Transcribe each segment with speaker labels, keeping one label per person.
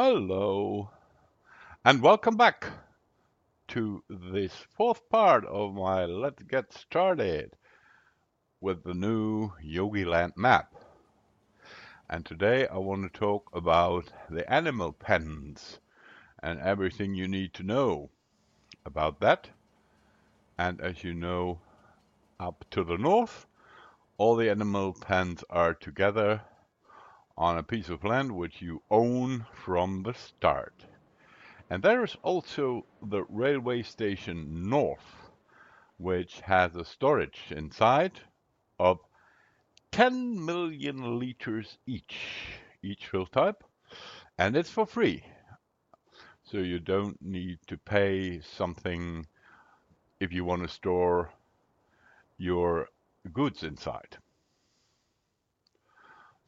Speaker 1: Hello, and welcome back to this fourth part of my Let's Get Started with the new Yogiland map. And today I want to talk about the animal pens and everything you need to know about that. And as you know, up to the north, all the animal pens are together on a piece of land which you own from the start. And there is also the railway station north, which has a storage inside of 10 million liters each fill type, and it's for free. So you don't need to pay something if you want to store your goods inside.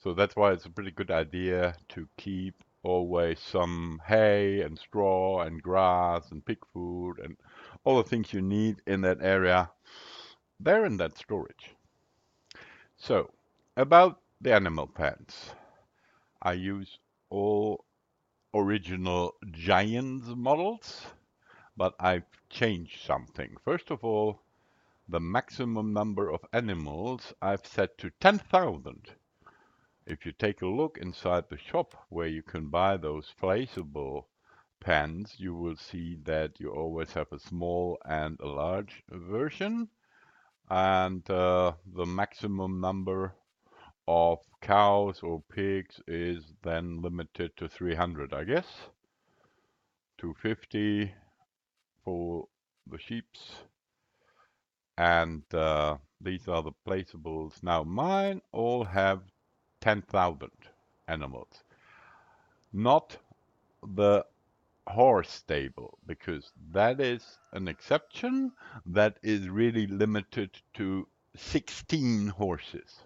Speaker 1: So that's why it's a pretty good idea to keep always some hay and straw and grass and pig food and all the things you need in that area. They're in that storage. So, about the animal pens. I use all original Giants models, but I've changed something. First of all, the maximum number of animals I've set to 10,000. If you take a look inside the shop where you can buy those placeable pens, you will see that you always have a small and a large version. And the maximum number of cows or pigs is then limited to 300, I guess. 250 for the sheeps. And these are the placeables. Now, mine all have 10,000 animals. Not the horse stable, because that is an exception that is really limited to 16 horses.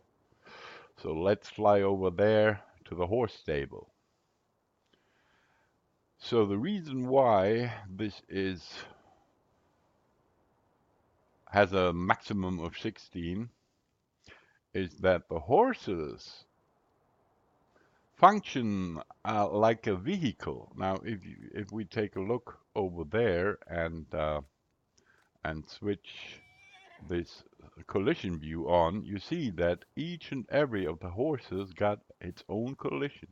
Speaker 1: So let's fly over there to the horse stable. So the reason why this has a maximum of 16 is that the horses function like a vehicle. Now, if we take a look over there and switch this collision view on, you see that each and every of the horses got its own collision.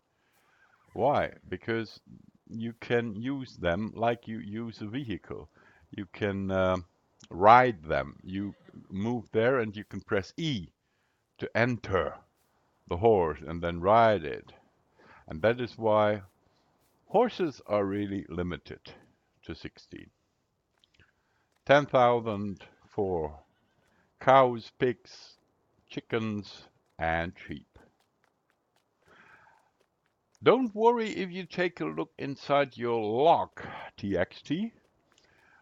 Speaker 1: Why? Because you can use them like you use a vehicle. You can ride them. You move there and you can press E to enter the horse and then ride it. And that is why horses are really limited to 16. 10,000 for cows, pigs, chickens, and sheep. Don't worry if you take a look inside your log txt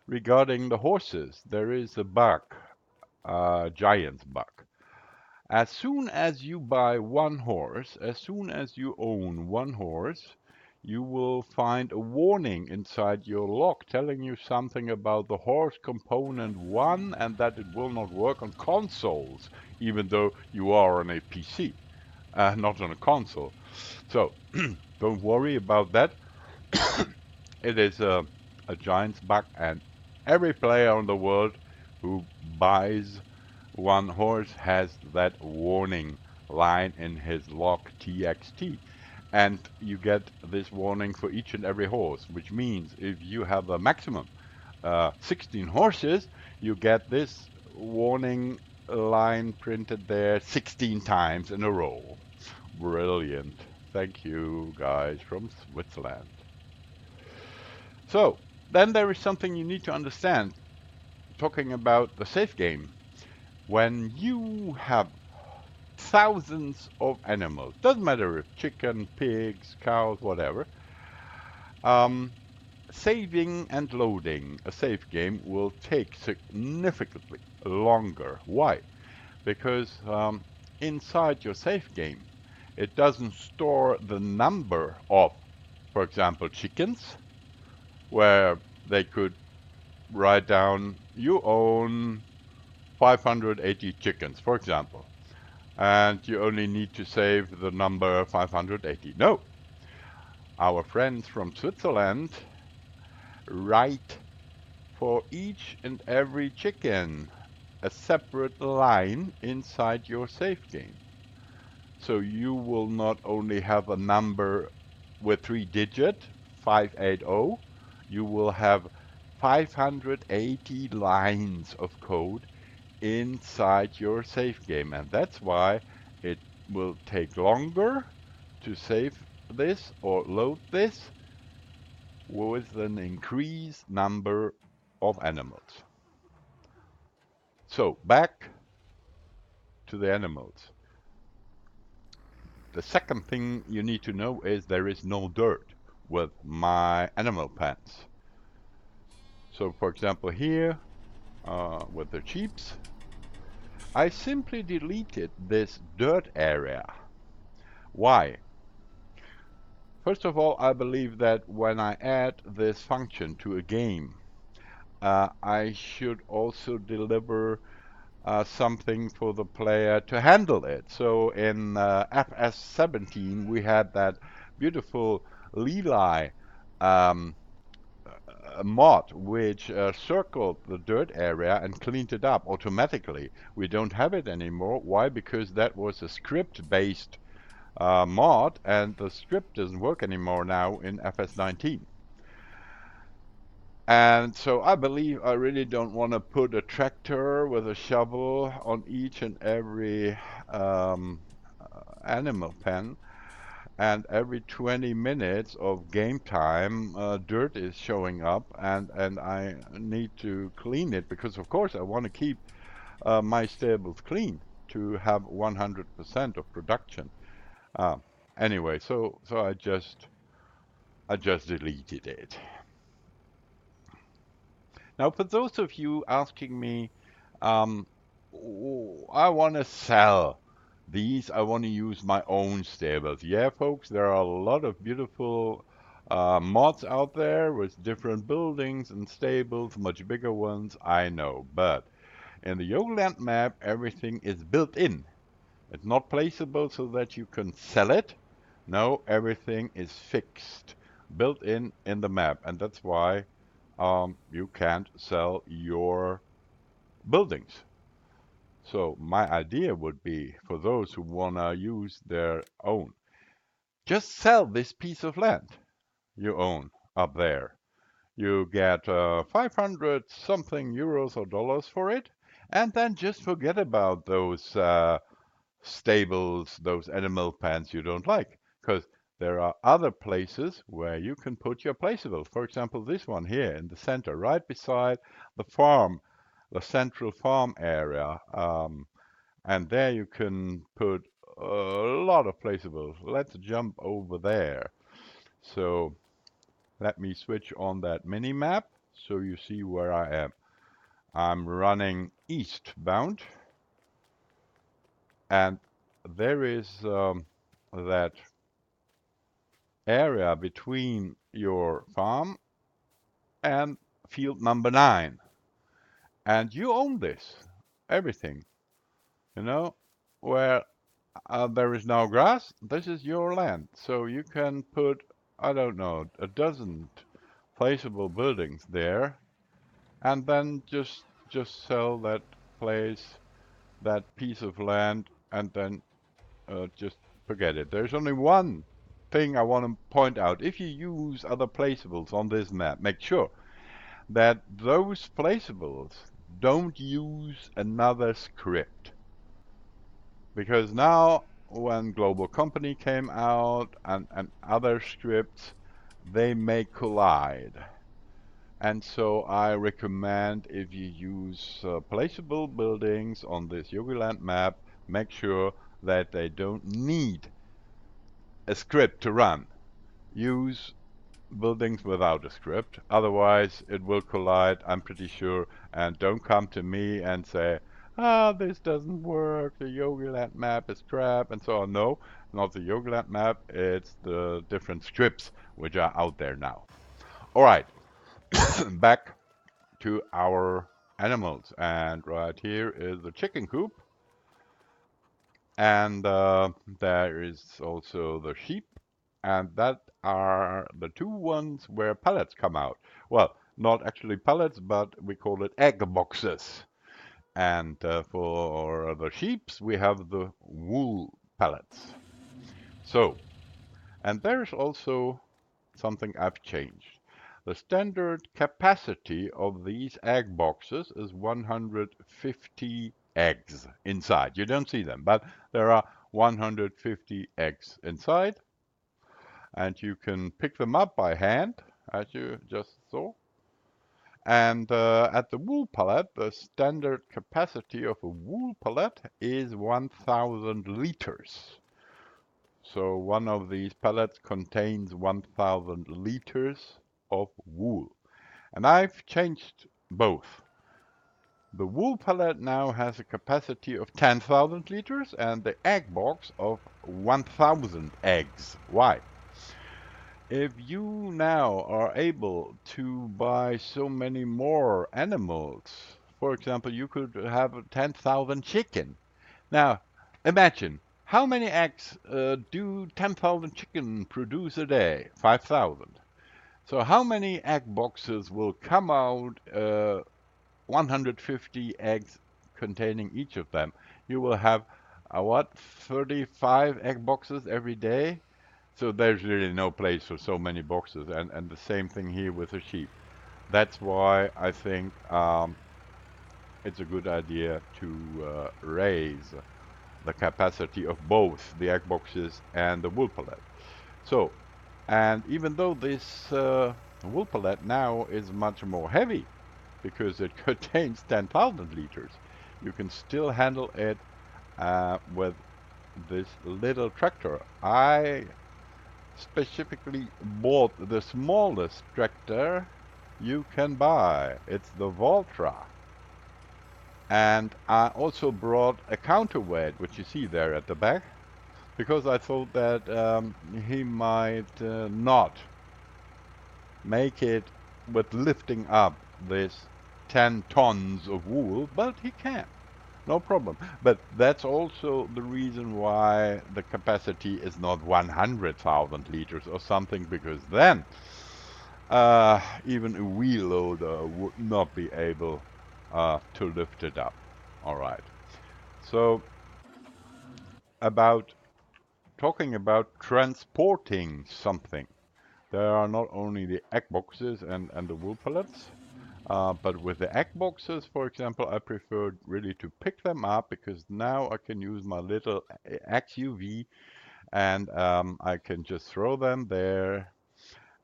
Speaker 1: regarding the horses. There is a bug, a giant's bug. As soon as you buy one horse, as soon as you own one horse, you will find a warning inside your log telling you something about the horse component 1 and that it will not work on consoles, even though you are on a PC, not on a console. So don't worry about that. It is a giant's bug, and every player in the world who buys one horse has that warning line in his log txt. And you get this warning for each and every horse, which means if you have a maximum 16 horses, you get this warning line printed there 16 times in a row. Brilliant. Thank you, guys from Switzerland. So, then there is something you need to understand, talking about the safe game. When you have thousands of animals, doesn't matter if chicken, pigs, cows, whatever, saving and loading a safe game will take significantly longer. Why? Because inside your safe game, it doesn't store the number of, for example, chickens, where they could write down you own 580 chickens, for example, and you only need to save the number 580. No. Our friends from Switzerland write for each and every chicken a separate line inside your safe game. So you will not only have a number with 3 digit, 580, you will have 580 lines of code inside your safe game. And that's why it will take longer to save this or load this with an increased number of animals. So back to the animals. The second thing you need to know is there is no dirt with my animal pens. So for example here, with the sheeps, I simply deleted this dirt area. Why? First of all, I believe that when I add this function to a game, I should also deliver something for the player to handle it. So in FS17, we had that beautiful Leli um, mod which circled the dirt area and cleaned it up automatically. We don't have it anymore. Why? Because that was a script-based mod, and the script doesn't work anymore now in FS19. And so I believe I really don't want to put a tractor with a shovel on each and every animal pen. And every 20 minutes of game time, dirt is showing up, and I need to clean it because, of course, I want to keep my stables clean to have 100% of production. Uh, anyway, so I just deleted it. Now, for those of you asking me, um, I want to sell these, I want to use my own stables. Yeah, folks, there are a lot of beautiful mods out there with different buildings and stables, much bigger ones, I know. But in the Yogiland map, everything is built in. It's not placeable so that you can sell it. No, everything is fixed, built in the map, and that's why you can't sell your buildings. So my idea would be for those who want to use their own, just sell this piece of land you own up there. You get 500 something euros or dollars for it, and then just forget about those stables, those animal pens you don't like, because there are other places where you can put your placeable. For example, this one here in the center, right beside the farm, the central farm area. And there you can put a lot of placeables. Let's jump over there. So let me switch on that mini map so you see where I am. I'm running eastbound, and there is that area between your farm and field number 9. And you own this, everything, you know, where there is no grass, this is your land. So you can put, I don't know, a dozen placeable buildings there, and then just sell that place, that piece of land, and then just forget it. There's only one thing I want to point out. If you use other placeables on this map, make sure that those placeables don't use another script. Because now when Global Company came out and other scripts, they may collide. And so I recommend if you use placeable buildings on this Yogiland map, make sure that they don't need a script to run. Use buildings without a script, otherwise it will collide, I'm pretty sure, and don't come to me and say, ah, this doesn't work, the Yogiland map is crap, and so on. No, not the Yogiland map, it's the different scripts which are out there now. Alright, back to our animals, and right here is the chicken coop, and there is also the sheep, and that are the two ones where pellets come out. Well, not actually pellets, but we call it egg boxes. And for the sheeps, we have the wool pellets. So, and there's also something I've changed. The standard capacity of these egg boxes is 150 eggs inside. You don't see them, but there are 150 eggs inside, and you can pick them up by hand, as you just saw. And at the wool pallet, the standard capacity of a wool pallet is 1,000 liters. So one of these pallets contains 1,000 liters of wool. And I've changed both. The wool pallet now has a capacity of 10,000 liters and the egg box of 1,000 eggs. Why? If you now are able to buy so many more animals, for example, you could have 10,000 chicken. Now, imagine how many eggs do 10,000 chicken produce a day? 5,000. So how many egg boxes will come out? 150 eggs containing each of them. You will have what? 35 egg boxes every day. So there's really no place for so many boxes, and the same thing here with the sheep. That's why I think it's a good idea to raise the capacity of both the egg boxes and the wool pallet. So, and even though this wool pallet now is much more heavy because it contains 10,000 liters, you can still handle it with this little tractor. I specifically bought the smallest tractor you can buy. It's the Valtra. And I also brought a counterweight, which you see there at the back, because I thought that he might not make it with lifting up this 10 tons of wool, but he can. No problem. But that's also the reason why the capacity is not 100,000 liters or something, because then even a wheel loader would not be able to lift it up. All right. So about talking about transporting something. There are not only the egg boxes and the wool pellets, but with the egg boxes, for example, I prefer really to pick them up because now I can use my little XUV and I can just throw them there.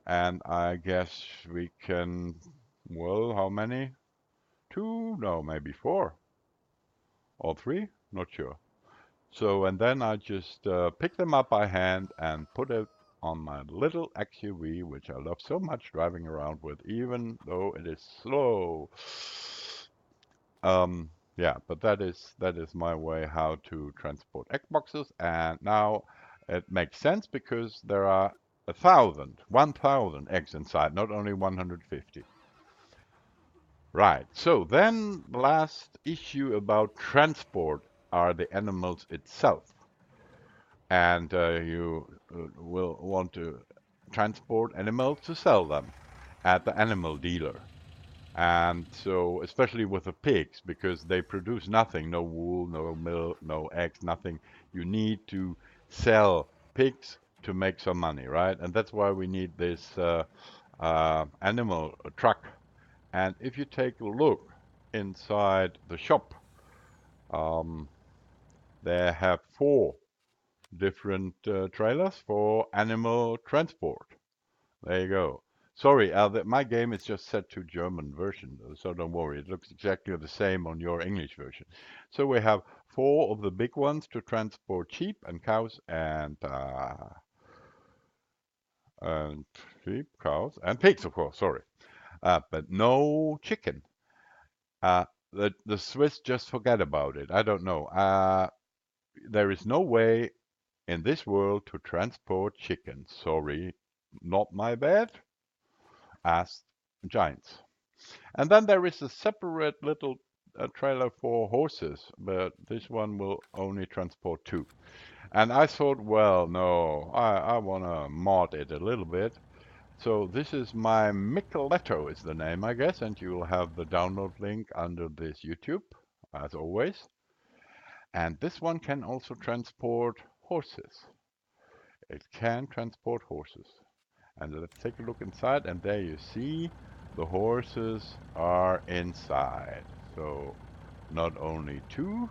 Speaker 1: And I guess we can, well, how many? Two? No, maybe four or three? Not sure. So, and then I just pick them up by hand and put it on my little XUV, which I love so much driving around with, even though it is slow. Yeah, but that is my way how to transport egg boxes, and now it makes sense because there are 1,000 eggs inside, not only 150. Right. So then the last issue about transport are the animals itself. And you will want to transport animals to sell them at the animal dealer. And so, especially with the pigs, because they produce nothing, no wool, no milk, no eggs, nothing. You need to sell pigs to make some money, right? And that's why we need this animal truck. And if you take a look inside the shop, um, they have four different trailers for animal transport. There you go. Sorry, my game is just set to German version, so don't worry. It looks exactly the same on your English version. So we have four of the big ones to transport sheep and cows and sheep, cows, and pigs, of course. Sorry, but no chicken. The Swiss just forget about it. I don't know. There is no way in this world to transport chicken. Sorry, not my bad. Asked giants. And then there is a separate little trailer for horses, but this one will only transport two. And I thought, well, no, I want to mod it a little bit. So this is my Michieletto is the name, I guess, and you will have the download link under this YouTube, as always. And this one can also transport horses. It can transport horses. And let's take a look inside, and there you see the horses are inside. So not only two,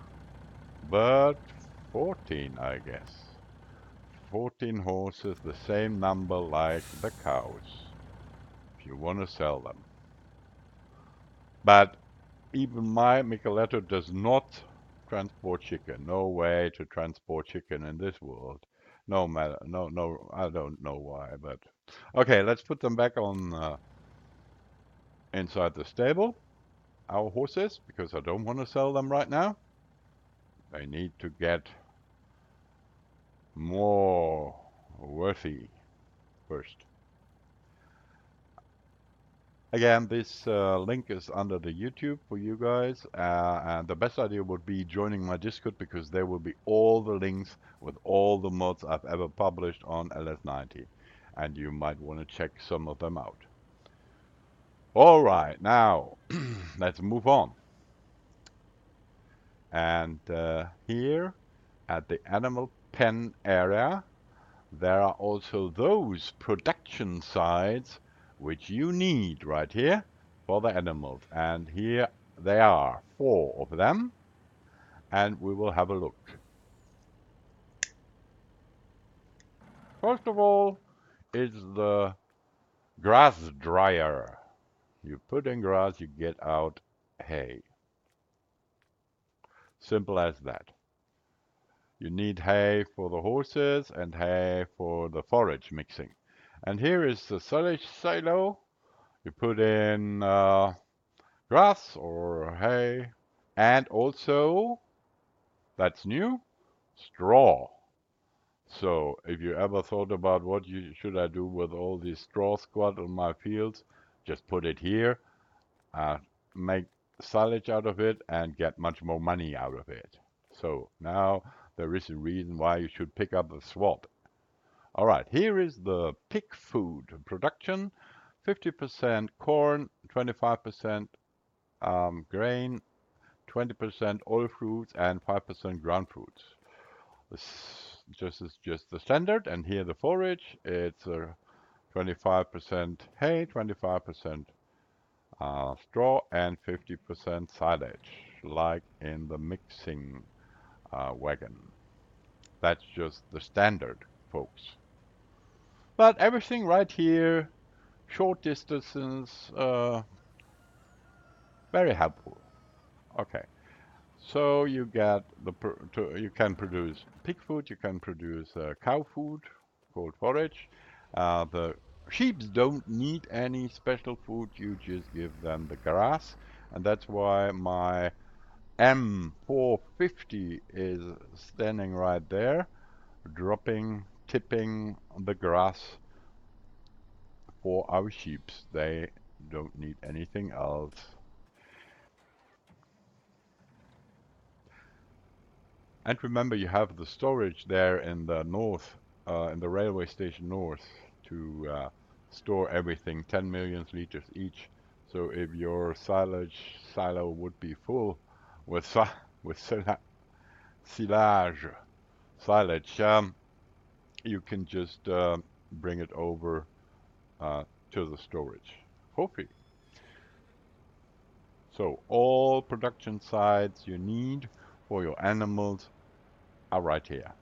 Speaker 1: but 14, I guess. 14 horses, the same number like the cows, if you want to sell them. But even my Michieletto does not transport chicken. No way to transport chicken in this world. No matter, no, I don't know why, but okay, let's put them back on inside the stable, our horses, because I don't want to sell them right now. They need to get more worthy first. Again, this link is under the YouTube for you guys, and the best idea would be joining my Discord because there will be all the links with all the mods I've ever published on LS90, and you might want to check some of them out. All right, now let's move on. And here at the animal pen area, there are also those production sites which you need right here for the animals. And here they are, 4 of them, and we will have a look. First of all is the grass dryer. You put in grass, you get out hay. Simple as that. You need hay for the horses and hay for the forage mixing. And here is the silage silo. You put in grass or hay, and also, that's new, straw. So if you ever thought about what should I do with all this straw squat on my fields, just put it here, uh, make silage out of it, and get much more money out of it. So now there is a reason why you should pick up the swat. All right, here is the pig food production. 50% corn, 25% grain, 20% oil fruits, and 5% ground fruits. This is just the standard, and here the forage, it's 25% hay, 25% straw, and 50% silage, like in the mixing wagon. That's just the standard, folks. But everything right here, short distances, very helpful. Okay. So you get you can produce pig food, you can produce cow food called forage. The sheep don't need any special food, you just give them the grass, and that's why my M450 is standing right there, tipping the grass for our sheep. They don't need anything else. And remember, you have the storage there in the north, in the railway station north, to store everything, 10 million liters each. So if your silage silo would be full with silage, silage, you can just bring it over to the storage for free. So all production sites you need for your animals are right here.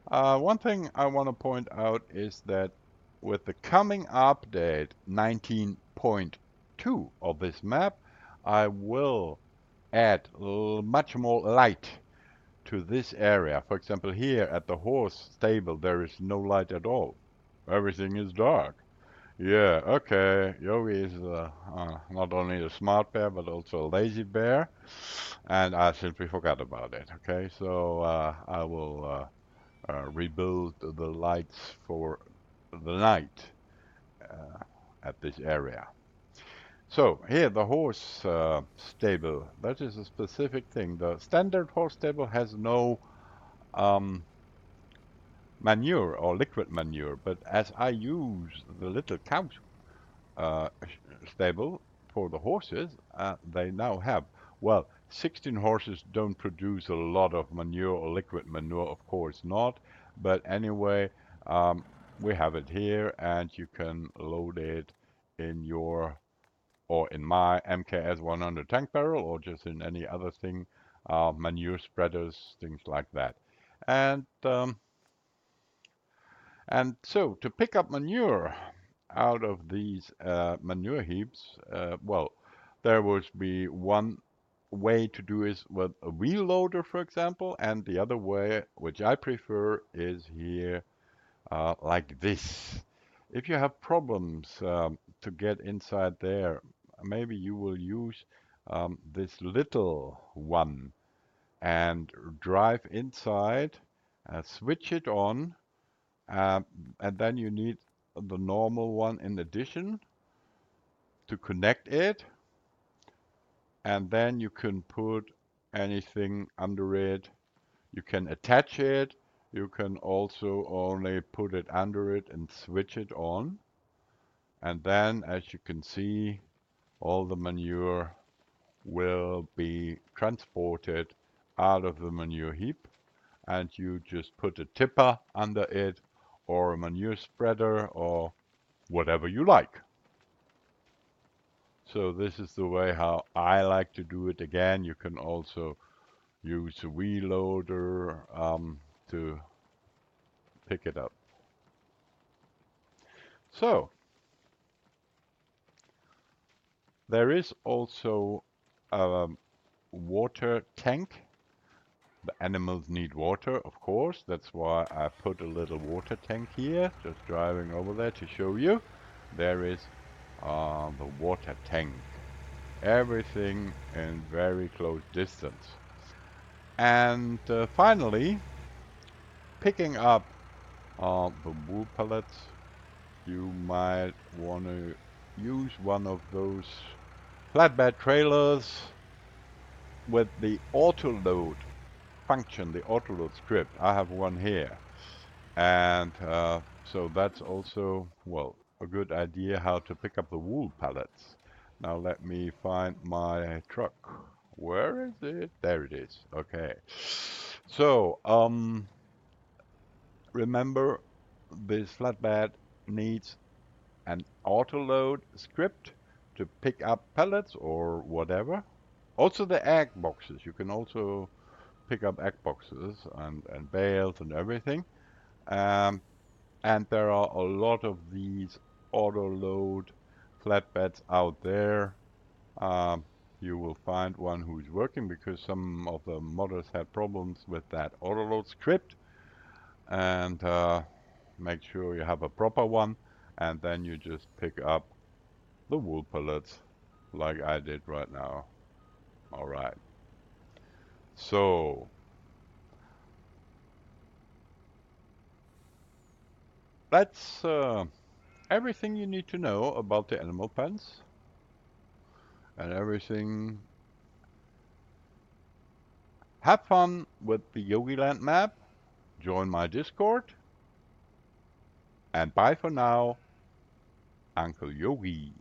Speaker 1: One thing I want to point out is that with the coming update 19.2 of this map, I will add much more light to this area. For example, here at the horse stable, there is no light at all. Everything is dark. Yeah, okay. Yogi is not only a smart bear, but also a lazy bear. And I simply forgot about it. Okay, so I will rebuild the lights for the night at this area. So here the horse stable, that is a specific thing. The standard horse stable has no um, manure or liquid manure. But as I use the little cow uh, stable for the horses, they now have, well, 16 horses don't produce a lot of manure or liquid manure, of course not. But anyway, um, we have it here, and you can load it in your or in my MKS 100 tank barrel, or just in any other thing, manure spreaders, things like that. And so to pick up manure out of these manure heaps, well, there would be one way to do is with a wheel loader, for example, and the other way, which I prefer, is here like this. If you have problems to get inside there, maybe you will use this little one and drive inside, switch it on, uh, and then you need the normal one in addition to connect it, and then you can put anything under it. You can attach it. You can also only put it under it and switch it on. And then, as you can see, all the manure will be transported out of the manure heap, and you just put a tipper under it or a manure spreader or whatever you like. So this is the way how I like to do it. Again, you can also use a wheel loader to pick it up. So there is also a water tank. The animals need water, of course. That's why I put a little water tank here, just driving over there to show you. There is the water tank. Everything in very close distance. And finally, picking up the wool pellets, you might want to use one of those flatbed trailers with the auto load function, the auto load script. I have one here. And so that's also, well, a good idea how to pick up the wool pallets. Now let me find my truck. Where is it? There it is. Okay. So, remember this flatbed needs an auto load script to pick up pellets or whatever. Also the egg boxes. You can also pick up egg boxes and bales and everything. Um, and there are a lot of these auto load flatbeds out there. Um, you will find one who's working because some of the modders had problems with that auto load script. And make sure you have a proper one, and then you just pick up the wool pellets like I did right now. All right. So that's everything you need to know about the animal pens and everything. Have fun with the Yogiland map. Join my Discord. And bye for now, Uncle Yogi.